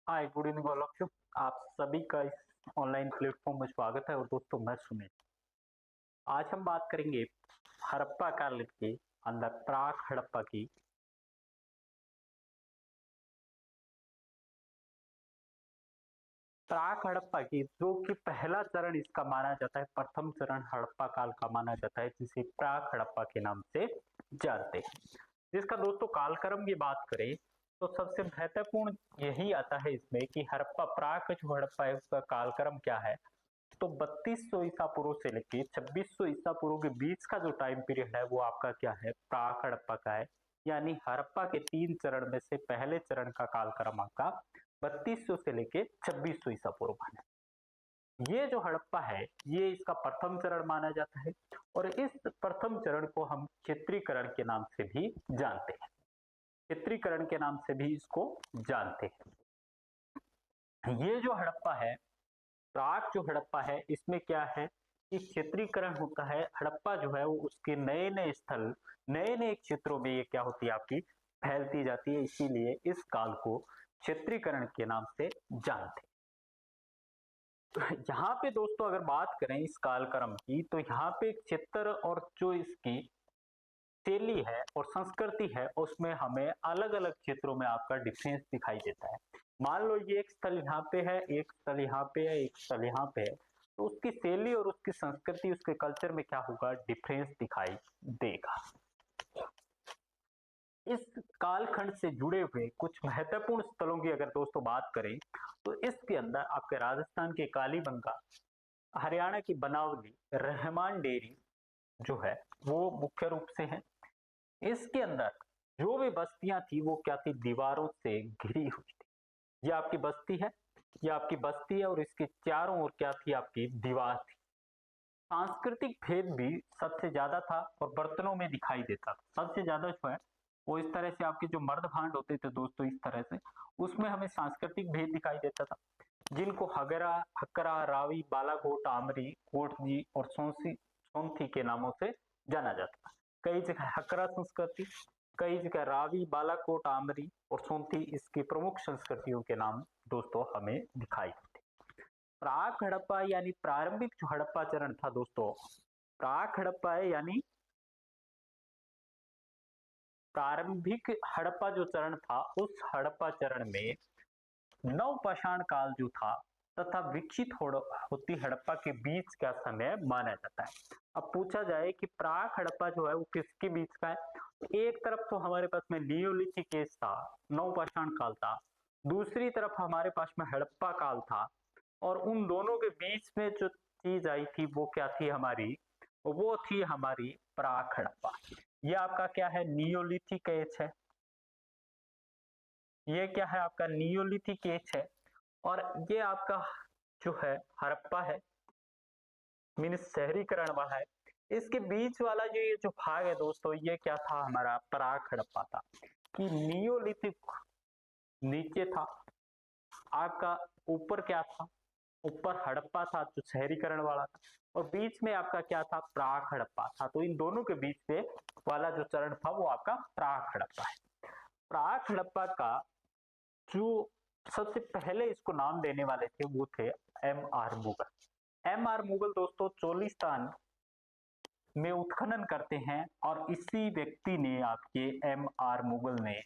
Hi good evening all of you. आप सभी का इस ऑनलाइन प्लेटफॉर्म में स्वागत है। और दोस्तों मैं सुनील। आज हम बात करेंगे हड़प्पा काल के अंदर प्राक हड़प्पा की जो कि पहला चरण इसका माना जाता है, प्रथम चरण हड़प्पा काल का माना जाता है, जिसे प्राक हड़प्पा के नाम से जानते हैं। जिसका दोस्तों कालक्रम की बात करें तो सबसे महत्वपूर्ण यही आता है इसमें कि हड़प्पा प्राक जो हड़प्पा है उसका कालक्रम क्या है। तो 3200 ईसा पूर्व से लेके 2600 ईसा पूर्व के बीच का जो टाइम पीरियड है वो आपका क्या है, प्राक हड़प्पा का है। यानी हड़प्पा के 3 चरण में से पहले चरण का कालक्रम आपका 3200 से लेके 2600 ईसा पूर्व है। ये जो हड़प्पा है ये इसका प्रथम चरण माना जाता है। और इस प्रथम चरण को हम क्षेत्रीकरण के नाम से भी जानते हैं। क्षेत्रीकरण के नाम से भी इसको जानते हैं। ये जो हड़प्पा है, प्राक जो हड़प्पा है, इसमें क्या है कि क्षेत्रीकरण होता है। हड़प्पा जो है वो उसके नए नए स्थल, नए नए क्षेत्रों में ये क्या होती है आपकी फैलती जाती है। इसीलिए इस काल को क्षेत्रीकरण के नाम से जानते हैं। यहाँ पे दोस्तों अगर बात करें इस कालक्रम की, तो यहाँ पे क्षेत्र और जो इसकी शैली है और संस्कृति है उसमें हमें अलग अलग क्षेत्रों में आपका डिफरेंस दिखाई देता है। मान लो ये एक स्थल यहाँ पे है, एक स्थल यहाँ पे है, एक स्थल यहाँ पे है, तो उसकी शैली और उसकी संस्कृति, उसके कल्चर में क्या होगा, डिफरेंस दिखाई देगा। इस कालखंड से जुड़े हुए कुछ महत्वपूर्ण स्थलों की अगर दोस्तों बात करें तो इसके अंदर आपके राजस्थान के कालीबंगा, हरियाणा की बनावली, रहमान डेरी जो है वो मुख्य रूप से है। इसके अंदर जो भी बस्तियां थी वो क्या थी, दीवारों से घिरी हुई थी। ये आपकी बस्ती है, ये आपकी बस्ती है और इसके चारों ओर क्या थी, आपकी दीवार थी। सांस्कृतिक भेद भी सबसे ज्यादा था और बर्तनों में दिखाई देता था। सबसे ज्यादा जो है वो इस तरह से आपके जो मर्द भांड होते थे दोस्तों, इस तरह से उसमें हमें सांस्कृतिक भेद दिखाई देता था, जिनको हगरा, हकरा, रावी, बालाकोट, आमरी, कोटजी और सोंथी के नामों से जाना जाता था। कई जगह हकरा संस्कृति, कई जगह रावी, बालाकोट, आमरी और सोंथी इसकी प्रमुख संस्कृतियों के नाम दोस्तों हमें दिखाई देते। प्राक हड़प्पा यानी प्रारंभिक जो हड़प्पा चरण था दोस्तों, प्राक हड़प्पा है यानी प्रारंभिक हड़प्पा जो चरण था, उस हड़प्पा चरण में नवपाषाण काल जो था तथा विकसित होती हड़प्पा के बीच का समय माना जाता है। अब पूछा जाए कि प्राक हड़प्पा जो है वो किसके बीच का है, एक तरफ तो हमारे पास में नियोलिथिक एज था, नवपाषाण काल था, दूसरी तरफ हमारे पास में हड़प्पा काल था। और उन दोनों के बीच में जो चीज आई थी वो क्या थी हमारी, वो थी हमारी प्राक हड़प्पा। ये आपका क्या है, नियोलिथिक एज है। ये क्या है, आपका नियोलिथिक एज है। और ये आपका जो है हड़प्पा है, मीन्स शहरीकरण वाला है। इसके बीच वाला जो ये जो भाग है दोस्तों, ये क्या था, हमारा प्राक हड़प्पा था। कि नियोलिथिक नीचे था, आपका ऊपर क्या था, ऊपर हड़प्पा था जो शहरीकरण वाला था, और बीच में आपका क्या था, प्राक हड़प्पा था। तो इन दोनों के बीच में वाला जो चरण था वो आपका प्राक हड़प्पा है। प्राक हड़प्पा का जो सबसे पहले इसको नाम देने वाले थे वो थे M R Mughal. M R Mughal दोस्तों चोलिस्तान में उत्खनन करते हैं और इसी व्यक्ति ने, आपके एम आर मुगल ने,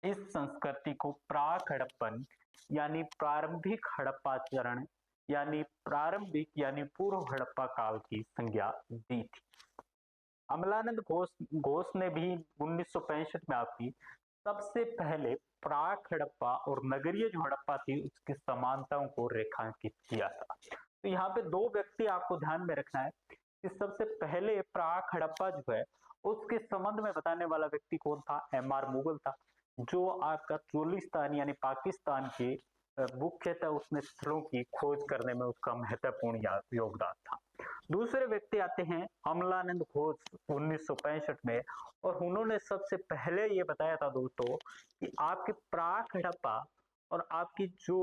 इस संस्कृति को प्राक हड़प्पन यानी प्रारंभिक हड़प्पा चरण यानी प्रारंभिक यानी पूर्व हड़प्पा काल की संज्ञा दी थी। अमलानंद घोष ने भी 1965 में आपकी सबसे पहले प्राक हड़प्पा और नगरीय जो हड़प्पा थी उसकी समानताओं को रेखांकित किया था। तो यहाँ पे दो व्यक्ति आपको ध्यान में रखना है कि सबसे पहले प्राक हड़प्पा जो है उसके संबंध में बताने वाला व्यक्ति कौन था, एम आर मुगल था, जो आपका चोलिस्तान यानी पाकिस्तान के मुख्यतः उसने स्थलों की खोज करने में उसका महत्वपूर्ण योगदान था। दूसरे व्यक्ति आते हैं अमलानंद घोष 1965 में, और उन्होंने सबसे पहले ये बताया था दोस्तों कि आपके प्राक हड़प्पा और आपकी जो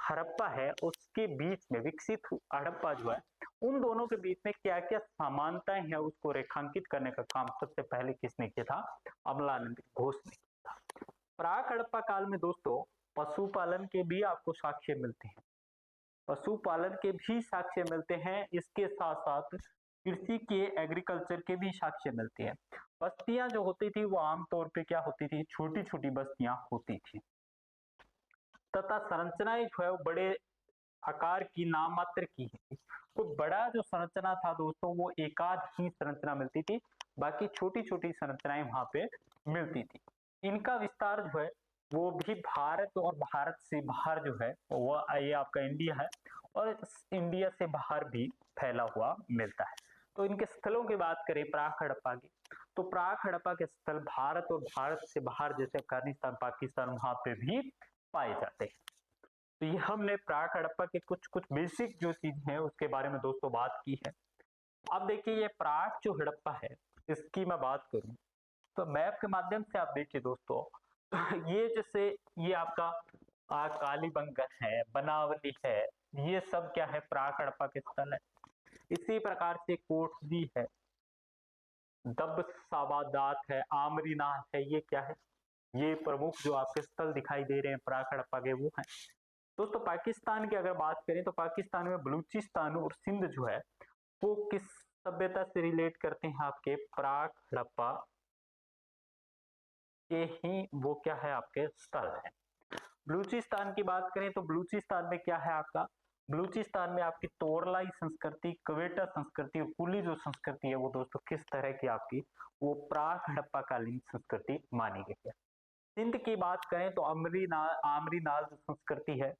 हड़प्पा है उसके बीच में विकसित हड़प्पा जो है, उन दोनों के बीच में क्या क्या समानताएं हैं उसको रेखांकित करने का काम सबसे पहले किसने किया था, अमलानंद घोष ने किया था। प्राक हड़प्पा काल में दोस्तों पशुपालन के भी आपको साक्ष्य मिलते हैं, पशुपालन के भी साक्ष्य मिलते हैं। इसके साथ साथ कृषि के, एग्रीकल्चर के भी साक्ष्य मिलते हैं। बस्तियां जो होती थी वो आमतौर पे क्या होती थी, छोटी छोटी बस्तियां होती थी तथा संरचनाएं जो है वो बड़े आकार की, नाम मात्र की है। तो बड़ा जो संरचना था दोस्तों वो एकाध ही संरचना मिलती थी, बाकी छोटी छोटी संरचनाएं वहां पे मिलती थी। इनका विस्तार जो है वो भी भारत और भारत से बाहर जो है वो ये आपका इंडिया है, और इंडिया से बाहर भी फैला हुआ मिलता है। तो इनके स्थलों की बात करें प्राक हड़प्पा की, तो प्राक हड़प्पा के स्थल भारत और भारत से बाहर जैसे अफगानिस्तान, पाकिस्तान, वहां पे भी पाए जाते हैं। तो ये हमने प्राक हड़प्पा के कुछ कुछ बेसिक जो चीज है उसके बारे में दोस्तों बात की है। अब देखिए ये प्राक जो हड़प्पा है इसकी मैं बात करूं तो मैप के माध्यम से आप देखिए दोस्तों ये जैसे ये आपका कालीबंगन है, बनावली है, ये सब क्या है, प्राक हड़प्पा के स्थल है। इसी प्रकार से कोटदी है, दबसाबादात है, आमरीनाथ है, ये क्या है, ये प्रमुख जो आपके स्थल दिखाई दे रहे हैं प्राक हड़प्पा के वो हैं। दोस्तों पाकिस्तान की अगर बात करें तो पाकिस्तान में बलूचिस्तान और सिंध जो है वो किस सभ्यता से रिलेट करते हैं, आपके प्राक हड़प्पा के ही वो क्या है आपके स्थल है। बलूचिस्तान की बात करें तो बलूचिस्तान में क्या है आपका, बलूचिस्तान में आपकी तोरलाई संस्कृति, कवेटा संस्कृति और कुली जो संस्कृति है वो दोस्तों किस तरह की आपकी वो प्राक हड़प्पा कालीन संस्कृति मानी गई है। सिंध की बात करें तो आमरीनाल जो संस्कृति है,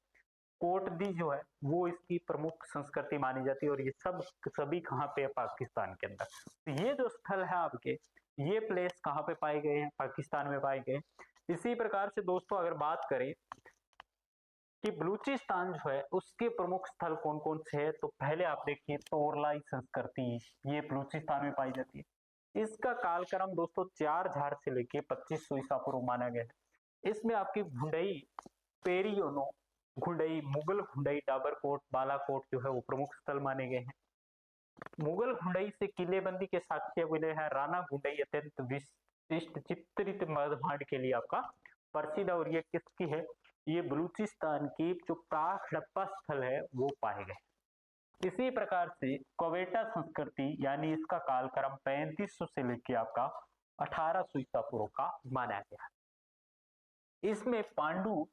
कोटदी जो है वो इसकी प्रमुख संस्कृति मानी जाती है, और ये सब सभी कहाँ पे है, पाकिस्तान के अंदर। तो ये जो स्थल है आपके, ये प्लेस कहाँ पे पाए गए हैं, पाकिस्तान में पाए गए। इसी प्रकार से दोस्तों अगर बात करें कि बलूचिस्तान जो है उसके प्रमुख स्थल कौन कौन से है, तो पहले आप देखिए तोरलाई संस्कृति, ये बलूचिस्तान में पाई जाती है। इसका कालक्रम दोस्तों 4000 से लेके 2500 ईसा पूर्व माना गया है। इसमें आपकी घुंडई, पेरियोनो घुंडई, मुगल घुंडई, डाबरकोट, बालाकोट जो है वो प्रमुख स्थल माने गए हैं। मुगल घुंडई से किलेबंदी के साक्ष्य मिले हैं। राणा घुंडई अत्यंत विशिष्ट चित्रित मर्दभांड के लिए आपका प्रसिद्ध, और ये किसकी है, ये बलूचिस्तान की जो प्राक हड़प्पा स्थल है वो पाए गए। इसी प्रकार से क्वेटा संस्कृति यानी इसका कालक्रम 3500 से लेके आपका 1800 ईसा पूर्व का माना गया। इसमें पांडु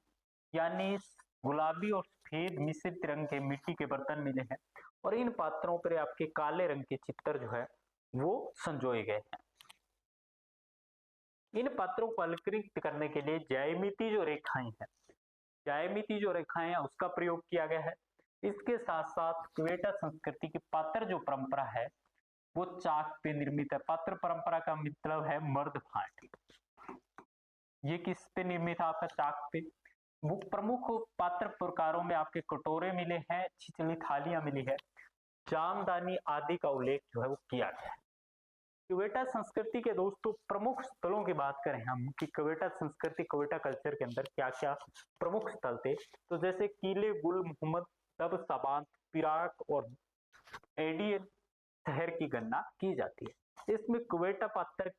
यानी गुलाबी और सफेद मिश्रित रंग के मिट्टी के बर्तन मिले हैं, और इन पात्रों पर आपके काले रंग के चित्र जो है वो संजोए गए हैं। इन पात्रों को अलंकृत करने के लिए ज्यामिति जो रेखाएं हैं, ज्यामिति जो रेखाएं हैं उसका प्रयोग किया गया है। इसके साथ साथ क्वेटा संस्कृति की पात्र जो परंपरा है वो चाक पे निर्मित है। पात्र परंपरा का मतलब है मर्द भांड। ये किस पे निर्मित है, आपका चाक पे। प्रमुख पात्र प्रकारों में आपके कटोरे मिले हैं, छिछली थालियां मिली है, जामदानी आदि का उल्लेख जो है वो किया गया है। क्वेटा संस्कृति के दोस्तों प्रमुख स्थलों की बात करें हम कि क्वेटा संस्कृति, क्वेटा कल्चर के अंदर क्या क्या प्रमुख स्थल थे, तो जैसे किले गुल मोहम्मद, तब साबान, पिराक और एडियन शहर की गणना की जाती है। इसमें क्वेटा पात्र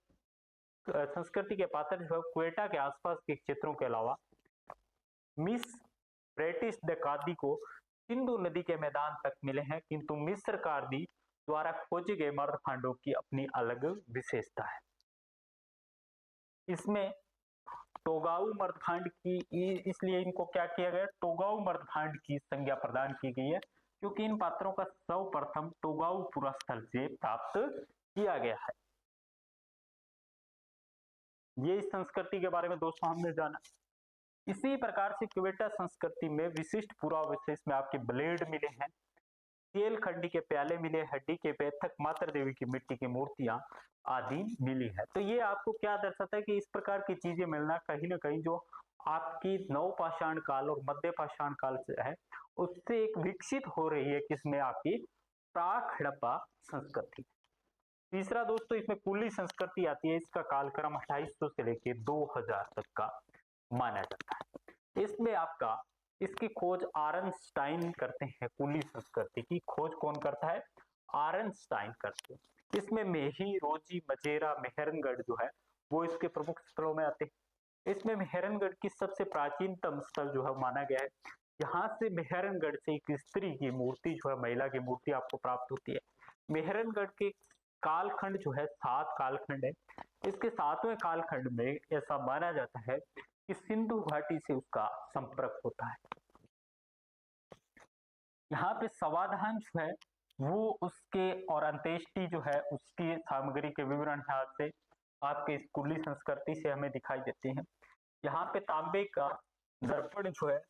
संस्कृति के पात्र जो है क्वेटा के आसपास के क्षेत्रों के अलावा मिस ब्रिटिश दकादी को सिंधु नदी के मैदान तक मिले हैं, किंतु मिस्र कार्दी द्वारा खोजे गए मर्दभांडों की अपनी अलग विशेषता है। इसमें टोगाऊ मर्दभांड की, इसलिए इनको क्या किया गया, टोगाऊ मर्दभांड की संज्ञा प्रदान की गई है, क्योंकि इन पात्रों का सर्वप्रथम टोगाऊ पुरा स्थल से प्राप्त किया गया है। ये इस संस्कृति के बारे में दोस्तों हमने जाना। इसी प्रकार से क्वेटा संस्कृति में विशिष्ट पुरावशेष में आपके ब्लेड मिले हैं, तेल खंडी के प्याले मिले, हड्डी के बेथक, माता देवी की मिट्टी की मूर्तियां आदि मिली है। तो ये आपको क्या दर्शाता है कि इस प्रकार की चीजें मिलना कहीं ना कहीं जो आपकी नवपाषाण काल और मध्य पाषाण काल से है उससे एक विकसित हो रही है, किसमें, आपकी प्राक हड़प्पा संस्कृति। तीसरा दोस्तों इसमें कुली संस्कृति आती है। इसका कालक्रम 2800 से लेकर 2000 तक का माना जाता है। इसमें आपका इसकी खोज आरनस्टाइन करते हैं। कुली संस्कृति की खोज कौन करता है, आरनस्टाइन करते हैं। इसमें मेही, रोजी, मजेरा, मेहरनगढ़ जो है वो इसके प्रमुख स्थलों में आते हैं। इसमें मेहरनगढ़ की सबसे प्राचीनतम स्थल जो है माना गया है। यहाँ से मेहरनगढ़ से एक स्त्री की मूर्ति जो है, महिला की मूर्ति आपको प्राप्त होती है। मेहरनगढ़ के कालखंड जो है 7 कालखंड है। इसके 7वें कालखंड में ऐसा माना जाता है कि सिंधु घाटी से उसका संपर्क होता है। यहाँ पे समाधान जो है वो उसके और अंत्येष्टि जो है उसकी सामग्री के विवरण यहाँ से आपके स्कूली संस्कृति से हमें दिखाई देते हैं। यहाँ पे तांबे का दर्पण जो है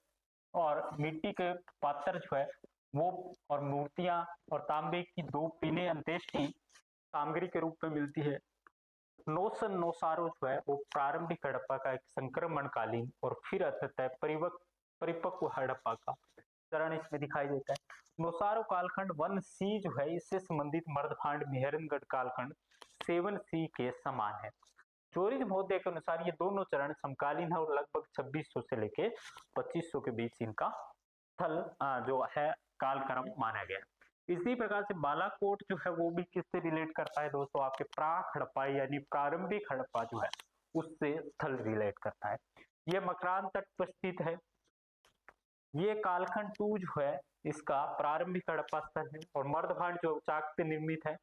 और मिट्टी के पात्र जो है वो और मूर्तियां और तांबे की 2 पीले अंत्येष्टि सामग्री के रूप में मिलती है। नोसन नोसारो जो है वो प्रारंभिक हड़प्पा का एक संक्रमणकालीन और फिर अंततः परिपक्व हड़प्पा का चरण इसमें दिखाई देता है। नोसारो कालखंड 1C जो है इससे संबंधित मर्दभांड मेहरनगढ़ कालखंड 7C के समान है। चोरी महोदय के अनुसार ये दोनों चरण समकालीन है और लगभग 2600 से लेके 2500 के बीच इनका स्थल जो है कालक्रम माना गया। इसी प्रकार से बालाकोट जो है वो भी किससे रिलेट करता है दोस्तों, आपके प्राक हड़प्पा यानी प्रारंभिक हड़प्पा जो है उससे स्थल रिलेट करता है। ये मकरान तट पर स्थित है। ये कालखंड 2 जो है इसका प्रारंभिक हड़प्पा स्थल है और मर्दभांड जो चाक से निर्मित है,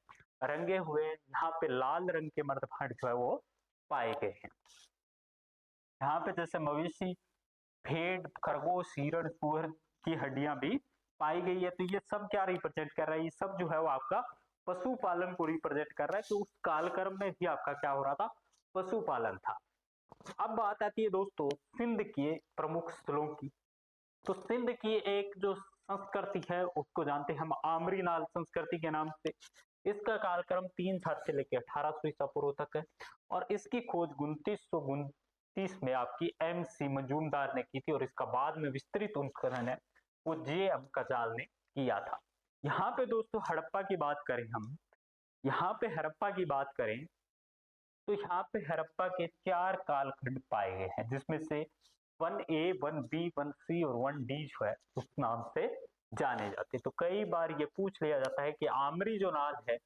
रंगे हुए, यहाँ पे लाल रंग के मर्दभांड जो है वो पाए गए हैं। यहाँ पे जैसे मवेशी, भेड़, खरगोश, हिरण, सुअर की हड्डियां भी पाई गई है। तो ये सब क्या रिप्रेजेंट कर रहा है, ये सब जो है वो आपका पशुपालन को रिप्रेजेंट कर रहा है। तो उस कालक्रम में भी आपका क्या हो रहा था, पशुपालन था। अब बात आती है दोस्तों सिंध के प्रमुख स्थलों की। तो सिंध की एक जो संस्कृति है उसको जानते हैं हम आमरीनाल संस्कृति के नाम से। इसका कालक्रम 3 से लेकर 1800 ईसा पूर्व तक है और इसकी खोज 2929 में आपकी MC मजूमदार ने की थी और इसका बाद में विस्तृत उत्खनन है वो JM कजाल ने किया था। यहाँ पे दोस्तों हड़प्पा की बात करें हम, यहाँ पे हड़प्पा की बात करें तो यहाँ पे हड़प्पा के 4 कालखंड पाए गए हैं, जिसमें से 1A, 1B, 1C और 1D जो है उस नाम से जाने जाते। तो कई बार ये पूछ लिया जाता है कि आमरी जो नाल है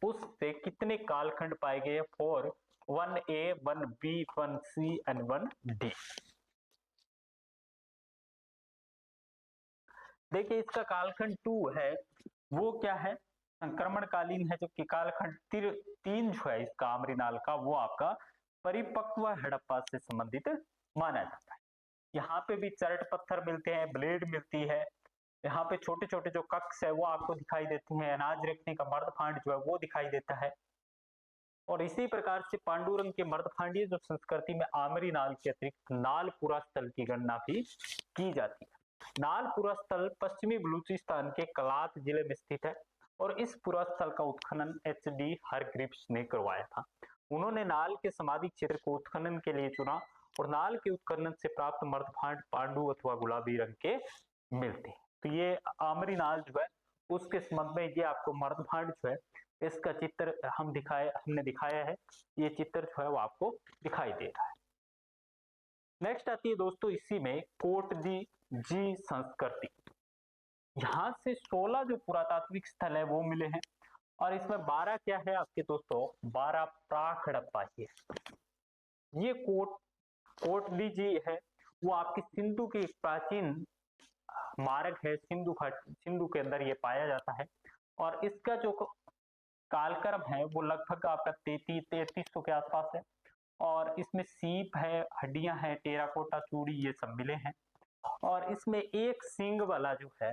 उससे कितने कालखंड पाए गए for 1A, 1B, 1C and 1D। देखिए इसका कालखंड 2 है वो क्या है, संक्रमणकालीन है, जबकि कालखंड 3 जो है इसका आमरीनाल का वो आपका परिपक्व हड़प्पा से संबंधित माना जाता है। यहाँ पे भी चरट पत्थर मिलते हैं, ब्लेड मिलती है, यहाँ पे छोटे छोटे जो कक्ष है वो आपको दिखाई देते हैं, अनाज रखने का मर्दभांड जो है वो दिखाई देता है। और इसी प्रकार से पांडुरंग के मर्दभांडीय जो संस्कृति में आमरी नाल के अतिरिक्त नालपुरा स्थल की गणना भी की जाती है। नालपुरा स्थल पश्चिमी बलूचिस्तान के कलात जिले में स्थित है और इस पुरा स्थल का उत्खनन HD हरग्रीव्स ने करवाया था। उन्होंने नाल के समाधि क्षेत्र को उत्खनन के लिए चुना और नाल के उत्खनन से प्राप्त मर्दभांड पांडु अथवा गुलाबी रंग के मिलते हैं। तो ये आमरी नाल जो है उसके संबंध में ये आपको मर्दभांड जो है इसका चित्र हमने दिखाया है, ये चित्र जो है वो आपको दिखाई दे रहा है। नेक्स्ट आती है दोस्तों इसी में कोटजी संस्कृति। यहाँ से 16 जो पुरातात्विक स्थल है वो मिले हैं और इसमें 12 क्या है आपके दोस्तों, 12 प्राक हड़प्पा की है। ये कोटडी जी है वो आपकी सिंधु की प्राचीन मार्ग है, सिंधु के अंदर ये पाया जाता है और इसका जो कालक्रम है वो लगभग आपका 3300 के आसपास है और इसमें सीप है, हड्डियां हैं, टेराकोटा चूड़ी ये सब मिले हैं और इसमें एक सींग वाला जो है,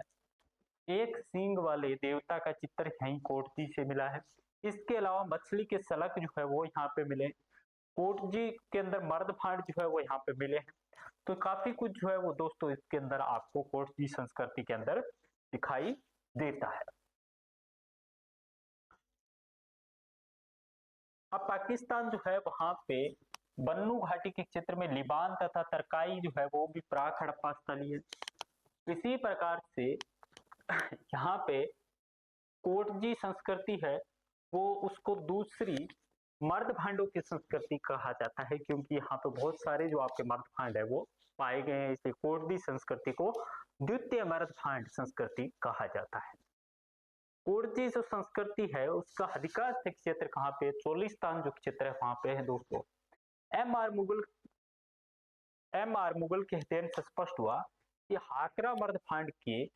एक सींग वाले देवता का चित्र यहीं कोटजी से मिला है। इसके अलावा मछली के सलक जो है वो यहाँ पे मिले, कोटजी के अंदर मर्दभांड जो है वो यहाँ पे मिले हैं। तो काफी कुछ जो है वो दोस्तों इसके अंदर आपको कोटजी संस्कृति के अंदर दिखाई देता है। अब पाकिस्तान जो है वहां पे बन्नू घाटी के क्षेत्र में लिबान तथा तरकाई जो है वो भी प्राक हड़प्पा स्थली है। इसी प्रकार से यहाँ पे कोटजी संस्कृति है वो उसको दूसरी मर्द भांडों की संस्कृति कहा जाता है क्योंकि यहाँ पे बहुत सारे जो आपके मर्द भांड है वो पाए गए हैं, इसलिए कोटजी संस्कृति को द्वितीय मर्द भांड संस्कृति कहा जाता है। कोटजी जो संस्कृति है उसका अधिकांश क्षेत्र कहाँ पे, चोलिस्तान जो क्षेत्र है वहां पे है दोस्तों। एम आर मुगल के अध्ययन से स्पष्ट हुआ कि हाकरा मर्दफांड के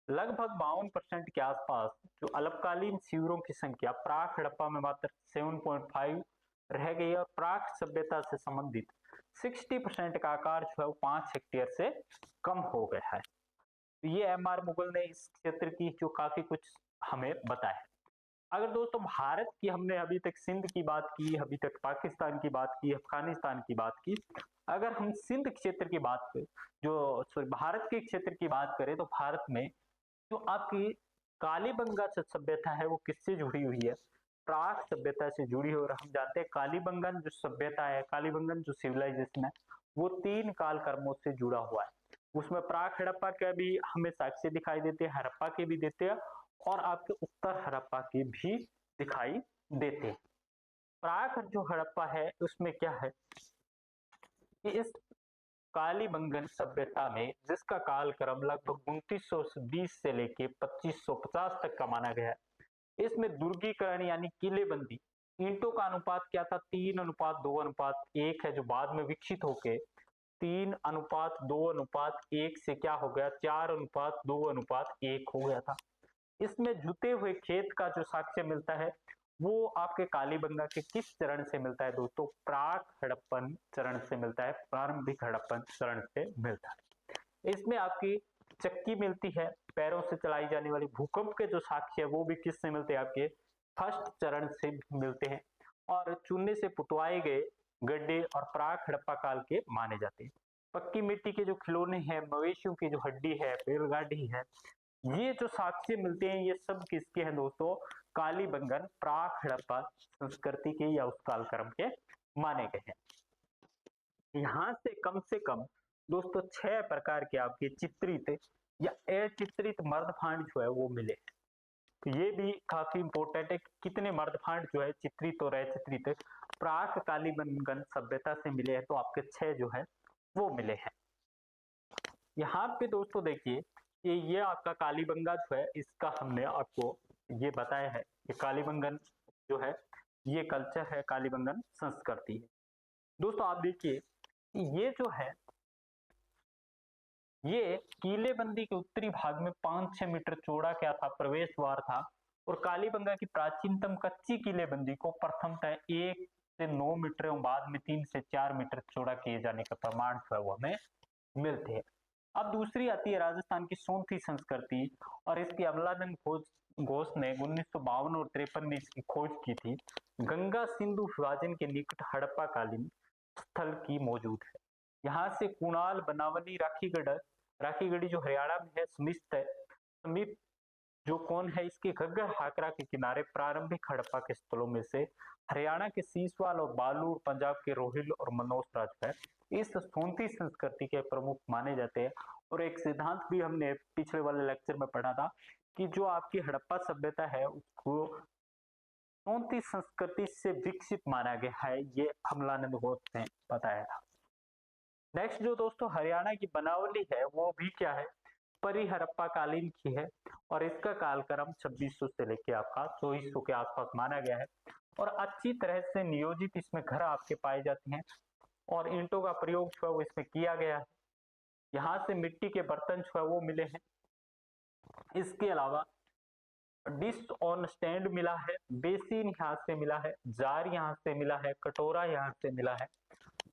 लगभग 52% के आसपास जो अल्पकालीन शिविरों की संख्या प्राक हड़प्पा में मात्र 7.5 रह गई और प्राक सभ्यता से संबंधित 60% का आकार जो है वो 5 हेक्टेयर से कम हो गया है। ये एम आर मुगल ने इस क्षेत्र की जो काफी कुछ हमें बताया। अगर दोस्तों भारत की हमने अभी तक सिंध की बात की, अभी तक पाकिस्तान की बात की, अफगानिस्तान की बात की, अगर हम सिंध क्षेत्र की बात करें, जो सॉरी भारत के क्षेत्र की बात करें, तो भारत में जो आपकी कालीबंगा सभ्यता है वो किससे जुड़ी हुई है? प्राक सभ्यता से जुड़ी हुई। और हम जानते हैं कालीबंगन जो सभ्यता है, कालीबंगन जो सिविलाइजेशन है, वो 3 काल कर्मों से जुड़ा हुआ है। उसमें प्राक हड़प्पा के भी हमें साक्ष्य दिखाई देते हैं, हड़प्पा के भी देते हैं और आपके उत्तर हड़प्पा के भी दिखाई देते हैं। प्राक जो हड़प्पा है उसमें क्या है कि इस कालीबंगन सभ्यता में, जिसका कालक्रम लगभग 2920 से लेके 2550 तक का माना गया है, इसमें दुर्गीकरण यानी किलेबंदी, ईंटों का अनुपात क्या था? 3:2:1 है, जो बाद में विकसित होके 3:2:1 से क्या हो गया? 4:2:1 हो गया था। इसमें जुते हुए खेत का जो साक्ष्य मिलता है वो आपके कालीबंगा के किस चरण से मिलता है दोस्तों? प्राक हड़प्पन चरण से मिलता है, प्रारंभिक हड़प्पन चरण से मिलता है। इसमें आपकी चक्की मिलती है, पैरों से चलाई जाने वाली। भूकंप के जो साक्ष्य है वो भी किस से मिलते हैं? आपके फर्स्ट चरण से मिलते हैं। और चूने से पुतवाए गए गड्ढे और प्राक हड़प्पा काल के माने जाते हैं। पक्की मिट्टी के जो खिलौने हैं, मवेशियों की जो हड्डी है, बैलगाड़ी है, ये जो साक्ष्य मिलते हैं ये सब किसके हैं दोस्तों? कालीबंगन प्राक हड़प्पा संस्कृति के या उस कालक्रम के माने गए हैं। यहां से कम दोस्तों 6 प्रकार के आपके चित्रित या अचित्रित मर्दफांड जो है वो मिले। तो ये भी काफी इंपॉर्टेंट है, कितने मर्दफांड जो है चित्रित और अचित्रित प्राक कालीबंगन सभ्यता से मिले हैं, तो आपके 6 जो है वो मिले हैं। यहाँ पे दोस्तों देखिए कि ये आपका कालीबंगा जो है, इसका हमने आपको ये बताया है कि कालीबंगन जो है ये कल्चर है, कालीबंगन संस्कृति है। दोस्तों आप देखिए ये जो है ये किलेबंदी के उत्तरी भाग में 5-6 मीटर चौड़ा क्या था? प्रवेश द्वार था। और कालीबंगा की प्राचीनतम कच्ची किलेबंदी को प्रथमतः 1 से 9 मीटर एवं बाद में 3 से 4 मीटर चौड़ा किए जाने का प्रमाण जो है वो हमें मिलते हैं। अब दूसरी आती है राजस्थान की सोंथी संस्कृति, और इसकी अमलानंद घोष ने 1952 और 53 में इसकी खोज की थी। गंगा सिंधु विभाजन के निकट हड़प्पा कालीन स्थल की मौजूद है। यहाँ से कुणाल, बनावली, राखीगढ़ी जो हरियाणा में है, समीप जो कौन है इसके घग्गर हाकरा के किनारे प्रारंभिक हड़प्पा के स्थलों में से हरियाणा के सीसवाल और बालूर, पंजाब के रोहिल और मनोसरा जो है इस सोंथी संस्कृति के प्रमुख माने जाते हैं। और एक सिद्धांत भी हमने पिछले वाले लेक्चर में पढ़ा था कि जो आपकी हड़प्पा सभ्यता है उसको सोंथी संस्कृति से विकसित माना गया है, ये अमलानंद घोष ने बताया था। नेक्स्ट जो दोस्तों हरियाणा की बनावली है वो भी क्या है? परिहड़प्पा कालीन की है, और इसका कालक्रम 2600 से लेके आपका 2400 के आसपास माना गया है। और अच्छी तरह से नियोजित इसमें घर आपके पाए जाते हैं और ईंटों का प्रयोग जो है वो इसमें किया गया है। यहाँ से मिट्टी के बर्तन जो है वो मिले हैं। इसके अलावा डिश ऑन स्टैंड मिला है, बेसिन यहाँ से मिला है, जार यहाँ से मिला है, कटोरा यहाँ से मिला है,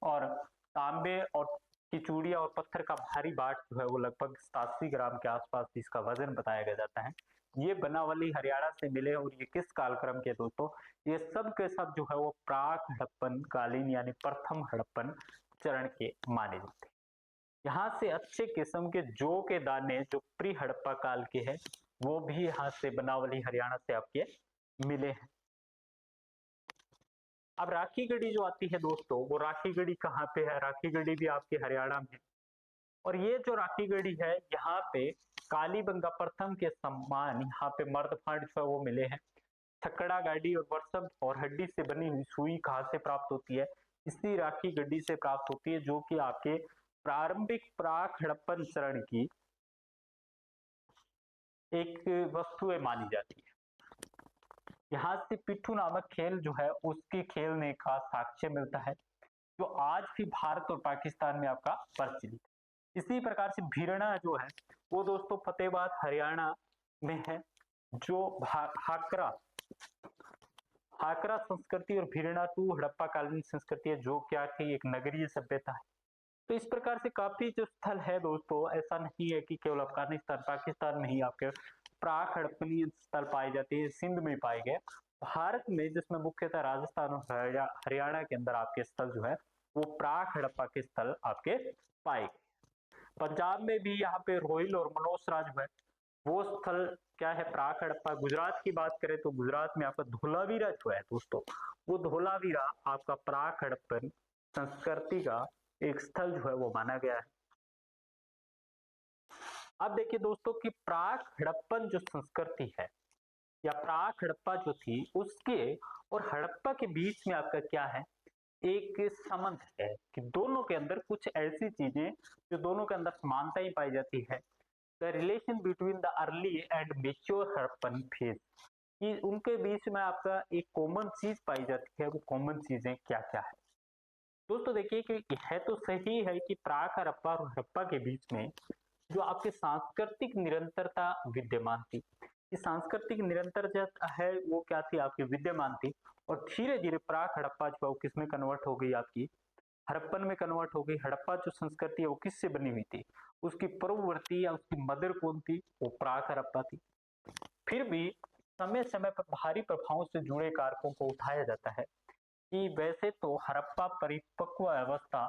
और तांबे और की चूड़िया और पत्थर का भारी बाट जो है वो लगभग 87 ग्राम के आसपास इसका वजन बताया गया जाता है। ये बनावली हरियाणा से मिले, और ये किस कालक्रम के दोस्तों? ये सब के सब जो है वो प्राक हड़प्पन कालीन यानी प्रथम हड़प्पन चरण के माने जाते हैं। यहाँ से अच्छे किस्म के जौ के दाने जो प्री हड़प्पा काल के हैं वो भी यहाँ से बनावली हरियाणा से आपके मिले हैं। अब राखीगढ़ी जो आती है दोस्तों, वो राखीगढ़ी कहाँ पे है? राखीगढ़ी भी आपके हरियाणा में। और ये जो राखीगढ़ी है यहाँ पे कालीबंगा प्रथम के सम्मान यहाँ पे मर्दफांड जो है वो मिले हैं। छकड़ा गाड़ी और वर्षम और हड्डी से बनी हुई सुई कहाँ से प्राप्त होती है? इसी राखीगढ़ी से प्राप्त होती है, जो कि आपके प्रारंभिक प्राक हड़प्पन चरण की एक वस्तुएं मानी जाती है। यहाँ से पिट्ठू नामक खेल जो है उसके खेलने का साक्ष्य मिलता है। जो आज भी भारत और पाकिस्तान में आपका प्रचलित। इसी प्रकार से भिरना जो है वो दोस्तों फतेहाबाद हरियाणा में है। जो हाकरा हाकरा संस्कृति और भिरना टू हड़प्पा कालीन संस्कृति है, जो क्या थी एक नगरीय सभ्यता है। तो इस प्रकार से काफी जो स्थल है दोस्तों, ऐसा नहीं है कि केवल अफगानिस्तान पाकिस्तान में ही आपके प्राक हड़प्पनीय स्थल पाए जाते हैं, सिंध में पाए गए। भारत में जिसमें मुख्यतः राजस्थान और हरियाणा के अंदर आपके स्थल जो है वो प्राक हड़प्पा के स्थल आपके पाए गए। पंजाब में भी यहाँ पे रोहिल और मनोसरा जो है वो स्थल क्या है प्राक हड़प्पा। गुजरात की बात करें तो गुजरात में आपका धोलावीरा जो है दोस्तों, वो धोलावीरा आपका प्राक हड़प्पन संस्कृति का एक स्थल जो है वो माना गया है। अब देखिए दोस्तों कि प्राक हड़प्पन जो संस्कृति है या प्राक हड़प्पा जो थी उसके और हड़प्पा के बीच में आपका क्या है एक संबंध है कि दोनों के अंदर कुछ ऐसी चीजें जो दोनों के अंदर समानताएं पाई जाती है। The relation between the early and mature Harappan phase, कि उनके बीच में आपका एक कॉमन चीज पाई जाती है। वो कॉमन चीजें क्या क्या है दोस्तों? देखिए कि है तो सही है कि प्राक हड़प्पा और हड़प्पा के बीच में जो आपकी सांस्कृतिक निरंतरता विद्यमान थी, कि सांस्कृतिक निरंतरता है वो क्या थी आपकी विद्यमान थी। और धीरे धीरे प्राक हड़प्पा जो है किसमें कन्वर्ट हो गई आपकी हड़प्पन में कन्वर्ट हो गई। हड़प्पा जो संस्कृति है वो किससे बनी हुई थी, उसकी पूर्ववर्ती या उसकी मदर कौन थी, वो प्राक हड़प्पा थी। फिर भी समय समय पर बाहरी प्रभावों से जुड़े कारकों को उठाया जाता है कि वैसे तो हड़प्पा परिपक्व अवस्था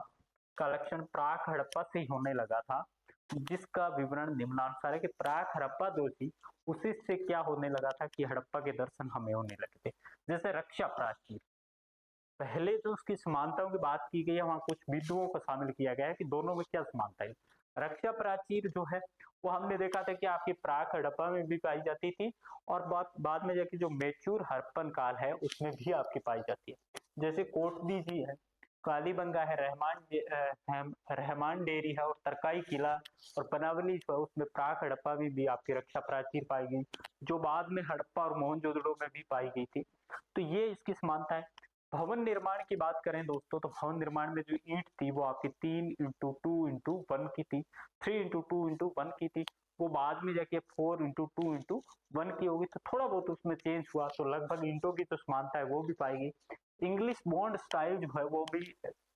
का लक्षण प्राक हड़प्पा से ही होने लगा था, जिसका विवरण निम्नानुसार है कि प्राक हड़प्पा जो थी उसी से क्या होने लगा था कि हड़प्पा के दर्शन हमें होने लगे थे। जैसे रक्षा प्राचीर, पहले तो उसकी समानताओं की बात की गई है, वहां कुछ बिंदुओं को शामिल किया गया है कि दोनों में क्या समानता है। रक्षा प्राचीर जो है वो हमने देखा था कि आपकी प्राक हड़प्पा में भी पाई जाती थी और बाद में जाके जो मेच्योर हड़प्पन काल है उसमें भी आपकी पाई जाती है। जैसे कोटदी जी है, कालीबंगा है, रहमान डेरी है और तरकाई किला और पनावली जो है उसमें प्राक हड़प्पा में भी आपकी रक्षा प्राचीर पाई गई, जो बाद में हड़प्पा और मोहनजोदड़ो में भी पाई गई थी। तो ये इसकी समानता है। भवन निर्माण की बात करें दोस्तों तो भवन निर्माण में जो ईंट थी वो आपकी 3x2x1 की थी, 3x2x1 की थी। वो बाद में जाके 4x2x1 की होगी, तो थोड़ा बहुत उसमें चेंज हुआ, तो लगभग ईंटों की तो समानता है वो भी पाएगी। इंग्लिश बॉन्ड स्टाइल जो है वो भी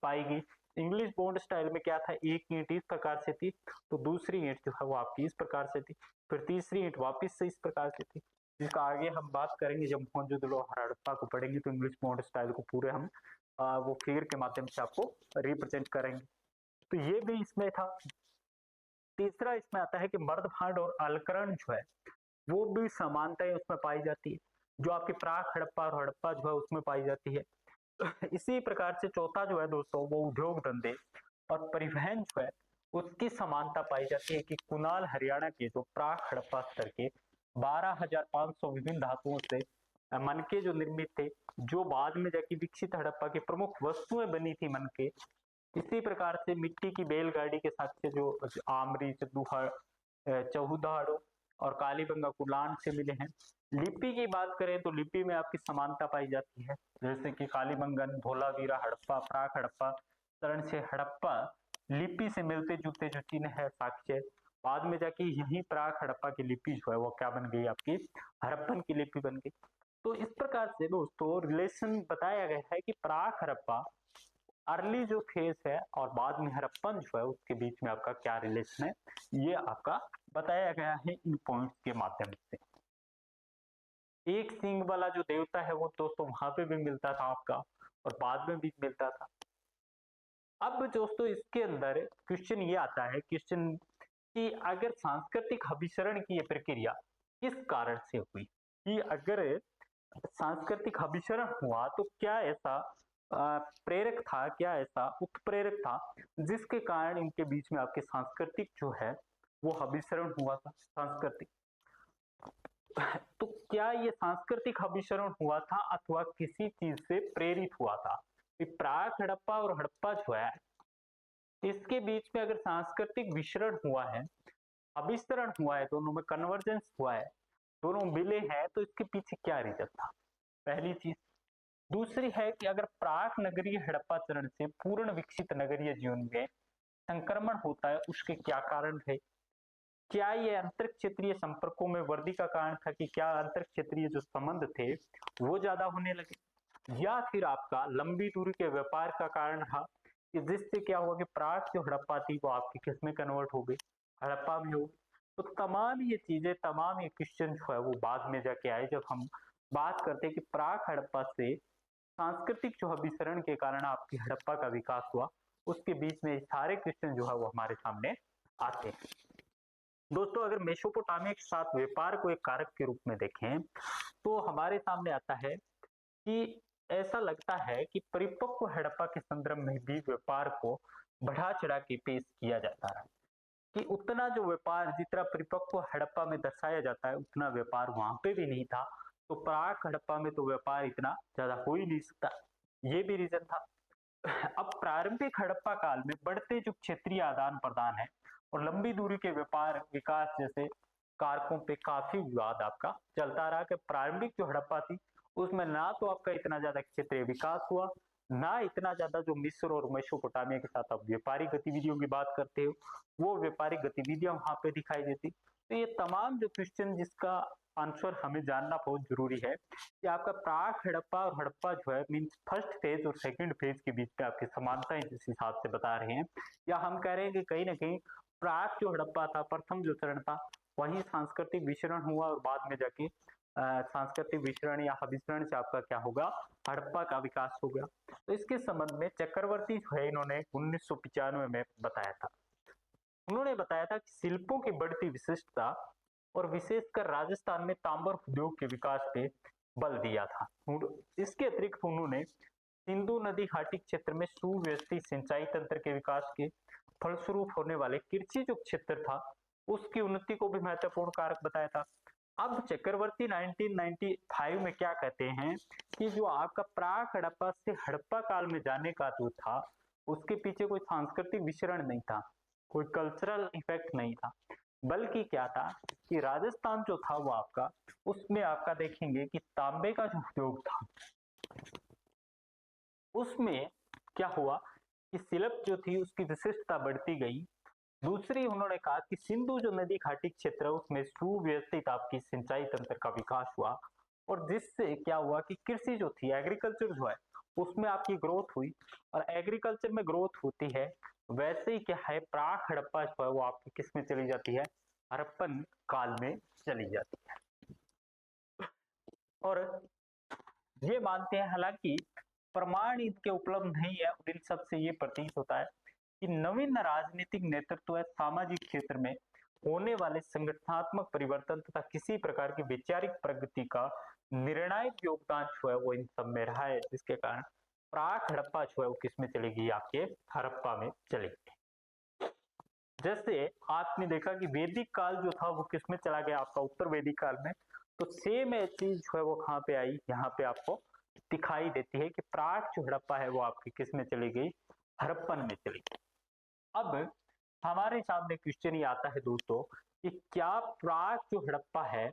पाएगी। इंग्लिश बॉन्ड स्टाइल में क्या था, एक ईंट इस प्रकार से थी तो दूसरी ईंट जो है वो आपकी इस प्रकार से थी, फिर तीसरी ईंट वापिस से इस प्रकार से थी, जिसका आगे हम बात करेंगे जब मोहनजोदड़ो हड़प्पा को पढ़ेंगे तो इंग्लिश बॉन्ड स्टाइल को पूरे हम वो फिगर के माध्यम से आपको रिप्रेजेंट करेंगे। तो ये भी इसमें था। तीसरा इसमें आता है कि मर्दभांड और अलकरण जो है वो भी समानताएं उसमें पाई जाती है, जो आपकी प्राक हड़प्पा और हड़प्पा जो है उसमें पाई जाती है। इसी प्रकार से चौथा जो है दोस्तों वो उद्योग धंधे और परिवहन जो है उसकी समानता पाई जाती है कि कुनाल हरियाणा के जो प्राक हड़प्पा स्तर के 12,500 विभिन्न धातुओं से मनके जो निर्मित थे, जो बाद में जाके विकसित हड़प्पा की प्रमुख वस्तुएं बनी थी मनके। इसी प्रकार से मिट्टी की बैलगाड़ी के साक्ष्य जो आमरी चौहुदाड़ो और कालीबंगा कुलान से मिले हैं। लिपि की बात करें तो लिपि में आपकी समानता पाई जाती है, जैसे कि कालीबंगन, धोलावीरा हड़प्पा, प्राक हड़प्पा चरण से हड़प्पा लिपि से मिलते जुलते जो चिन्ह है साक्ष्य, बाद में जाके यही प्राक हड़प्पा की लिपि जो है वो क्या बन गई आपकी हड़प्पन की लिपि बन गई। तो इस प्रकार से दोस्तों रिलेशन बताया गया है कि प्राक हड़प्पा अर्ली जो फेज है और बाद में हड़प्पन जो है उसके बीच में आपका क्या रिलेशन है, ये आपका बताया गया है इन पॉइंट्स के माध्यम से। एक सिंग वाला जो देवता है वो दोस्तों वहां पे भी मिलता था आपका और बाद में भी मिलता था। अब दोस्तों इसके अंदर क्वेश्चन ये आता है क्वेश्चन कि अगर सांस्कृतिक अभिसरण की ये प्रक्रिया किस कारण से हुई, कि अगर सांस्कृतिक अभिसरण हुआ तो क्या ऐसा प्रेरक था, क्या ऐसा उत्प्रेरक था जिसके कारण इनके बीच में आपके सांस्कृतिक जो है वो अभिसरण हुआ था सांस्कृतिक। तो क्या ये सांस्कृतिक अभिसरण हुआ था अथवा किसी चीज से प्रेरित हुआ था? प्राक हड़प्पा और हड़प्पा जो है इसके बीच में अगर सांस्कृतिक विसरण हुआ है, अभिसरण हुआ है, दोनों में कन्वर्जेंस हुआ है, दोनों मिले हैं, तो इसके पीछे क्या रीजन था? पहली चीज दूसरी है कि अगर प्राक नगरीय हड़प्पा चरण से पूर्ण विकसित नगरीय जीवन में संक्रमण होता है, उसके क्या कारण है? क्या ये अंतर क्षेत्रीय संपर्कों में वृद्धि का कारण था कि क्या अंतर क्षेत्रीय जो संबंध थे वो ज्यादा होने लगे, या फिर आपका लंबी दूरी के व्यापार का कारण रहा कि जिससे क्या हुआ कि प्राक जो हड़प्पा थी वो आपकी किस में कन्वर्ट हो गई, हड़प्पा में हो गई। तो तमाम ये चीजें, तमाम ये क्वेश्चन जो है वो बाद में जाके आए जब हम बात करते हैं कि प्राक हड़प्पा से सांस्कृतिक जो अभिसरण के कारण आपकी हड़प्पा का विकास हुआ, उसके बीच में सारे क्वेश्चन जो है वो हमारे सामने आते हैं। दोस्तों अगर मेसोपोटामिया के साथ व्यापार को एक कारक के रूप में देखें तो हमारे सामने आता है कि ऐसा लगता है कि परिपक्व हड़प्पा के संदर्भ में भी व्यापार को बढ़ा चढ़ा के पेश किया जाता है कि उतना जो व्यापार जितना परिपक्व हड़प्पा में दर्शाया जाता है उतना व्यापार वहां पे भी नहीं था। तो प्राक हड़प्पा में तो व्यापार इतना ज्यादा हो ही नहीं सकता, ये भी रीजन था। अब प्रारंभिक हड़प्पा काल में बढ़ते जो क्षेत्रीय आदान प्रदान है और लंबी दूरी के व्यापार विकास जैसे कारकों पे काफी विवाद आपका चलता रहा कि प्रारंभिक जो हड़प्पा थी उसमें ना तो आपका इतना ज्यादा क्षेत्रीय विकास हुआ, ना इतना ज्यादा जो मिस्र और मेसोपोटामिया के साथ आप व्यापारिक गतिविधियों की बात करते हो वो व्यापारिक गतिविधियां वहां पे दिखाई देती। तो ये तमाम जो क्वेश्चन जिसका आंसर हमें जानना बहुत जरूरी है कि आपका प्राक हड़प्पा और हड़प्पा जो है मीन्स फर्स्ट फेज और सेकंड फेज के बीच में आपकी समानताएं जिस हिसाब से बता रहे हैं, या हम कह रहे हैं कि कहीं ना कहीं प्राक जो हड़प्पा था, प्रथम जो चरण था, वही सांस्कृतिक विचरण हुआ और बाद में जाके सांस्कृतिक विचरण या अभिसरण से आपका क्या होगा, हड़प्पा का विकास हो गया। तो इसके संबंध में चक्रवर्ती जो है इन्होंने 1995 में बताया था। उन्होंने बताया था कि शिल्पों की बढ़ती विशिष्टता और विशेषकर राजस्थान में तांबर उद्योग के विकास पे बल दिया था। इसके अतिरिक्त उन्होंने सिंधु नदी घाटी क्षेत्र में सुव्यवस्थित सिंचाई तंत्र के विकास के फलस्वरूप होने वाले कृषि जो क्षेत्र था उसकी उन्नति को भी महत्वपूर्ण कारक बताया था। अब चक्रवर्ती 1995 में क्या कहते हैं कि जो आपका प्राक हड़प्पा से हड़प्पा काल में जाने का जो था उसके पीछे कोई सांस्कृतिक विचरण नहीं था, कोई कल्चरल इफेक्ट नहीं था, बल्कि क्या था कि राजस्थान जो था वो आपका उसमें आपका देखेंगे कि तांबे का जो उद्योग था उसमें क्या हुआ कि शिल्प जो थी उसकी विशिष्टता बढ़ती गई। दूसरी उन्होंने कहा कि सिंधु जो नदी घाटी क्षेत्र है उसमें सुव्यवस्थित आपकी सिंचाई तंत्र का विकास हुआ और जिससे क्या हुआ कि कृषि जो थी, एग्रीकल्चर जो है उसमें आपकी ग्रोथ हुई, और एग्रीकल्चर में ग्रोथ होती है वैसे ही क्या है प्राक हड़प्पा जो है वो आपकी किस में चली जाती है, हड़प्पन काल में चली जाती है। और ये मानते हैं, हालांकि प्रमाण इनके उपलब्ध नहीं है, और इन सब से ये प्रतीत होता है कि नवीन राजनीतिक नेतृत्व है सामाजिक क्षेत्र में होने वाले संगठनात्मक परिवर्तन तथा किसी प्रकार की वैचारिक प्रगति का निर्णायक योगदान जो है वो इन सब में रहा है, जिसके कारण प्राक हड़प्पा जो है वो किस में चली गई, आपके हड़प्पा में चली गई। जैसे आपने देखा कि वैदिक काल जो था वो किस में चला गया, आपका उत्तर वैदिक काल में, तो सेम चीज जो है वो कहाँ पे आई, यहाँ पे आपको दिखाई देती है कि प्राक जो हड़प्पा है वो आपकी किस में चली गई, हड़प्पन में चली गई। अब हमारे सामने क्वेश्चन ये आता है दोस्तों कि क्या प्राक जो हड़प्पा है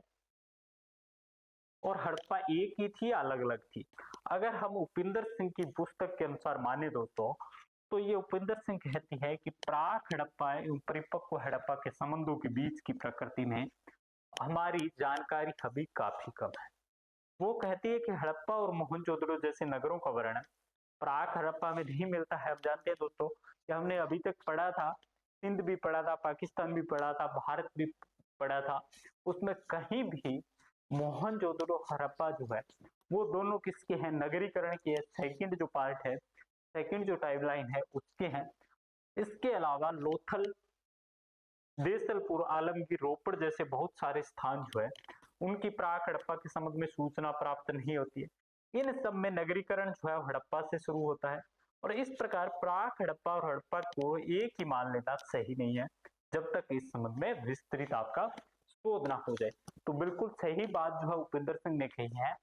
और हड़प्पा एक ही थी, अलग अलग थी? अगर हम उपिंदर सिंह की पुस्तक के अनुसार माने दोस्तों तो ये उपिंदर सिंह कहती है कि प्राक हड़प्पा एवं परिपक्व हड़प्पा के संबंधों के बीच की प्रकृति में हमारी जानकारी अभी काफी कम है। वो कहती है कि हड़प्पा और मोहनजोदड़ो जैसे नगरों का वर्णन प्राक हड़प्पा में नहीं मिलता है। अब जानते हैं दोस्तों कि हमने अभी तक पढ़ा था, सिंध भी पढ़ा था, पाकिस्तान भी पढ़ा था, भारत भी पढ़ा था, उसमें कहीं भी मोहनजोदड़ो हड़प्पा जो है वो दोनों किसके हैं, नगरीकरण के सेकंड जो पार्ट है, सेकंड जो टाइमलाइन है उसके हैं। इसके अलावा लोथल, देसलपुर, आलमगीर, रोपड़ जैसे बहुत सारे स्थान जो है उनकी प्राक हड़प्पा के संबंध में सूचना प्राप्त नहीं होती है। इन सब में नगरीकरण जो है हड़प्पा से शुरू होता है, और इस प्रकार प्राक हड़प्पा और हड़प्पा को एक ही मान लेना सही नहीं है जब तक इस संबंध में विस्तृत आपका शोध ना हो जाए। तो बिल्कुल सही बात जो है उपिंदर सिंह ने कही है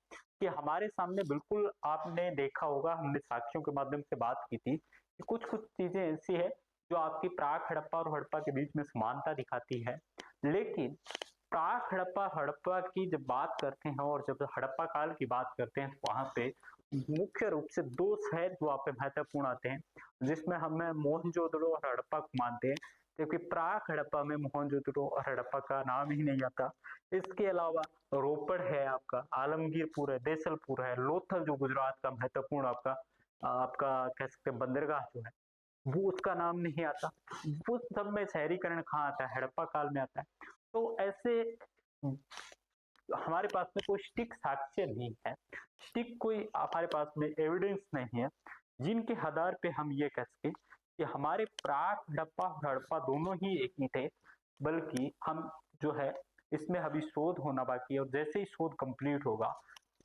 कि हमारे सामने बिल्कुल आपने देखा होगा, हमने साक्ष्यों के माध्यम से बात की थी कि कुछ कुछ चीजें ऐसी है जो आपकी प्राक हड़प्पा और हड़प्पा के बीच में समानता दिखाती है, लेकिन प्राक हड़प्पा हड़प्पा की जब बात करते हैं और जब हड़प्पा काल की बात करते हैं तो वहां पे मुख्य रूप से दो शहर जो वहाँ पे महत्वपूर्ण आते हैं, जिसमें हमें मोहनजोदड़ो और हड़प्पा को मानते हैं, क्योंकि प्राक हड़प्पा में मोहनजोदड़ो और हड़प्पा का नाम ही नहीं आता। इसके अलावा रोपड़ है, आपका आलमगीरपुर है, देसलपुर है, लोथल जो गुजरात का महत्वपूर्ण आपका आपका कह सकते हैं बंदरगाह जो है, वो उसका नाम नहीं आता। वो सब में शहरीकरण कहाँ आता है? हड़प्पा काल में आता है। तो ऐसे हमारे पास में कोई स्टिक साक्ष्य नहीं है, स्टिक कोई हमारे पास में एविडेंस नहीं है जिनके आधार पे हम ये कह सके कि हमारे प्राक हड़प्पा और हड़प्पा दोनों ही एक ही थे। बल्कि हम जो है इसमें अभी शोध होना बाकी है, और जैसे ही शोध कंप्लीट होगा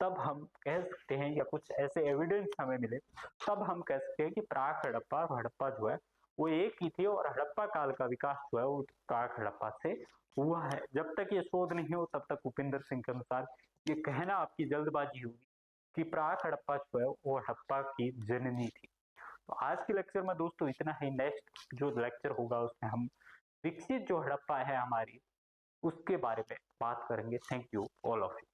तब हम कह सकते हैं, या कुछ ऐसे एविडेंस हमें मिले तब हम कह सकते हैं कि प्राक हड़प्पा और हड़प्पा जो है वो एक ही थे, और हड़प्पा काल का विकास जो है वो प्राक हड़प्पा से हुआ है। जब तक ये शोध नहीं हो तब तक उपिंदर सिंह के अनुसार ये कहना आपकी जल्दबाजी होगी कि प्राक हड़प्पा जो है वो हड़प्पा की जननी थी। तो आज के लेक्चर में दोस्तों इतना ही। नेक्स्ट जो लेक्चर होगा उसमें हम विकसित जो हड़प्पा है हमारी, उसके बारे में बात करेंगे। Thank you all of you.